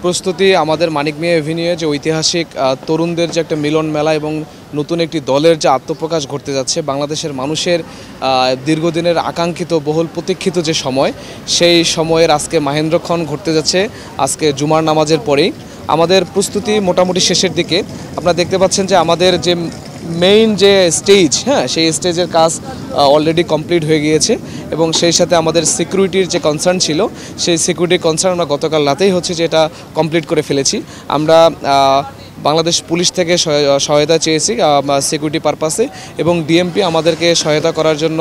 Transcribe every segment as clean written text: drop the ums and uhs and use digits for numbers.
প্রস্তুতি আমাদের মানিক মিয়া এভিনিউয়ে যে ঐতিহাসিক তরুণদের যে একটা মিলন মেলা এবং নতুন একটি দলের যে আত্মপ্রকাশ ঘটতে যাচ্ছে, বাংলাদেশের মানুষের দীর্ঘদিনের আকাঙ্ক্ষিত বহুল প্রতীক্ষিত যে সময়, সেই সময়ের আজকে মাহেন্দ্রক্ষণ ঘটতে যাচ্ছে আজকে জুমার নামাজের পরেই। আমাদের প্রস্তুতি মোটামুটি শেষের দিকে। আপনারা দেখতে পাচ্ছেন যে আমাদের যে মেইন যে স্টেজ, সেই স্টেজের কাজ অলরেডি কমপ্লিট হয়ে গিয়েছে এবং সেই সাথে আমাদের সিকিউরিটির যে কনসার্ন ছিল, সেই সিকিউরিটির কনসার্ন আমরা গতকাল রাতেই হচ্ছে যে এটা কমপ্লিট করে ফেলেছি। আমরা বাংলাদেশ পুলিশ থেকে সহায়তা চেয়েছি সিকিউরিটি পারপাসে এবং ডিএমপি আমাদেরকে সহায়তা করার জন্য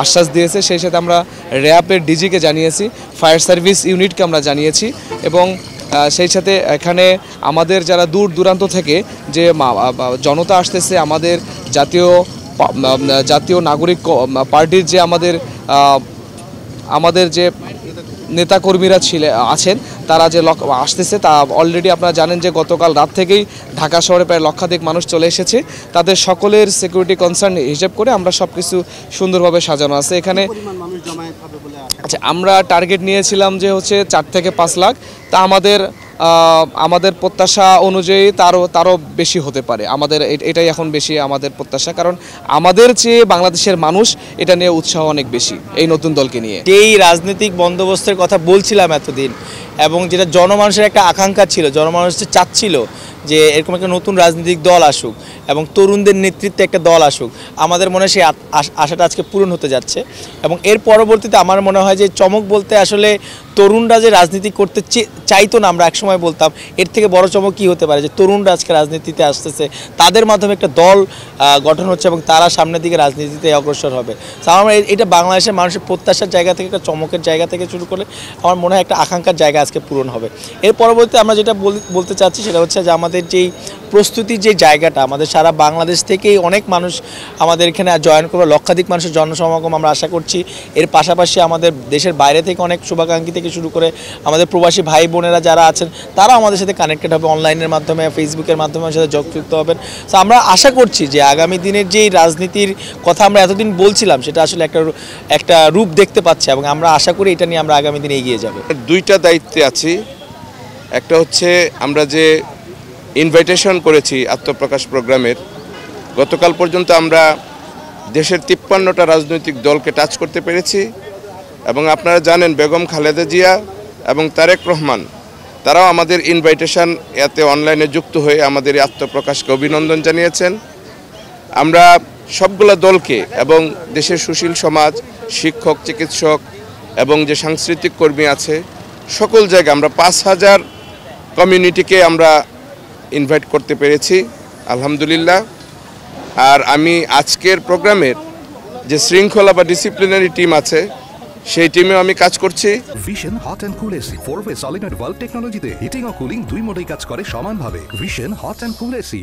আশ্বাস দিয়েছে। সেই সাথে আমরা র্যাবের ডিজিকে জানিয়েছি, ফায়ার সার্ভিস ইউনিটকে আমরা জানিয়েছি এবং সেই সাথে এখানে আমাদের যারা দূর দূরান্ত থেকে যে জনতা আসতেছে, আমাদের জাতীয় নাগরিক পার্টির যে আমাদের যে নেতাকর্মীরা আছেন, তারা যে আসতেছে তা অলরেডি আপনারা জানেন যে গতকাল রাত থেকেই ঢাকা শহরে প্রায় লক্ষাধিক মানুষ চলে এসেছে। তাদের সকলের সিকিউরিটি কনসার্ন হিসেব করে আমরা সব কিছু সুন্দরভাবে সাজানো আছে এখানে। আচ্ছা, আমরা টার্গেট নিয়েছিলাম যে হচ্ছে 4 থেকে 5 লাখ। তা আমাদের প্রত্যাশা অনুযায়ী তারও বেশি হতে পারে। এটাই এখন বেশি আমাদের প্রত্যাশা, কারণ আমাদের চেয়ে বাংলাদেশের মানুষ এটা নিয়ে উৎসাহ অনেক বেশি এই নতুন দলকে নিয়ে। যেই রাজনৈতিক বন্দোবস্তের কথা বলছিলাম এতদিন, এবং যেটা জনমানুষের একটা আকাঙ্ক্ষা ছিল, জনমানুষ চাচ্ছিল যে এরকম একটা নতুন রাজনৈতিক দল আসুক এবং তরুণদের নেতৃত্বে একটা দল আসুক, আমাদের মনে হয় সেই আশাটা আজকে পূরণ হতে যাচ্ছে। এবং এর পরবর্তীতে আমার মনে হয় যে চমক বলতে আসলে তরুণরা যে রাজনীতি করতে চাইতো না, আমরা একসময় বলতাম, এর থেকে বড় চমক কী হতে পারে যে তরুণরা আজকে রাজনীতিতে আসতেছে, তাদের মাধ্যমে একটা দল গঠন হচ্ছে এবং তারা সামনের দিকে রাজনীতিতে অগ্রসর হবে। তো আমার এটা বাংলাদেশের মানুষের প্রত্যাশার জায়গা থেকে, একটা চমকের জায়গা থেকে শুরু করে আমার মনে হয় একটা আকাঙ্ক্ষার জায়গা আজকে পূরণ হবে। এর পরবর্তীতে আমরা যেটা বলতে চাচ্ছি সেটা হচ্ছে যে আমাদের যেই প্রস্তুতির যে জায়গাটা, আমাদের সারা বাংলাদেশ থেকেই অনেক মানুষ আমাদের এখানে জয়েন করবে, লক্ষাধিক মানুষের জনসমাগম আমরা আশা করছি। এর পাশাপাশি আমাদের দেশের বাইরে থেকে অনেক শুভাকাঙ্ক্ষী থেকে শুরু করে আমাদের প্রবাসী ভাই বোনেরা যারা আছেন, তারাও আমাদের সাথে কানেক্টেড হবে, অনলাইনের মাধ্যমে, ফেসবুকের মাধ্যমে আমাদের সাথে যুক্ত হবেন। তো আমরা আশা করছি যে আগামী দিনের যেই রাজনীতির কথা আমরা এতদিন বলছিলাম, সেটা আসলে একটা রূপ দেখতে পাচ্ছে এবং আমরা আশা করি এটা নিয়ে আমরা আগামী দিনে এগিয়ে যাব। দুইটা দায়িত্বে আছি। একটা হচ্ছে আমরা যে ইনভাইটেশন করেছি আত্মপ্রকাশ প্রোগ্রামের, গতকাল পর্যন্ত আমরা দেশের 53টা রাজনৈতিক দলকে টাচ করতে পেরেছি এবং আপনারা জানেন বেগম খালেদা জিয়া এবং তারেক রহমান তারাও আমাদের ইনভাইটেশন এতে অনলাইনে যুক্ত হয়ে আমাদের এই আত্মপ্রকাশকে অভিনন্দন জানিয়েছেন। আমরা সবগুলা দলকে এবং দেশের সুশীল সমাজ, শিক্ষক, চিকিৎসক এবং যে সাংস্কৃতিক কর্মী আছে, সকল জায়গায় আমরা 5000 কমিউনিটিকে আমরা ইনভাইট করতে পেরেছি, আলহামদুলিল্লাহ। আর আমি আজকের প্রোগ্রামের যে শৃঙ্খলা বা ডিসিপ্লিনারি টিম আছে, সেই টিমেও আমি কাজ করছি। Vision hot and cool AC 4-ওয়ে সলিনয়েড ভালভ টেকনোলজিতে হিটিং ও কুলিং দুই মোডেই কাজ করে সমানভাবে। Vision hot and cool AC.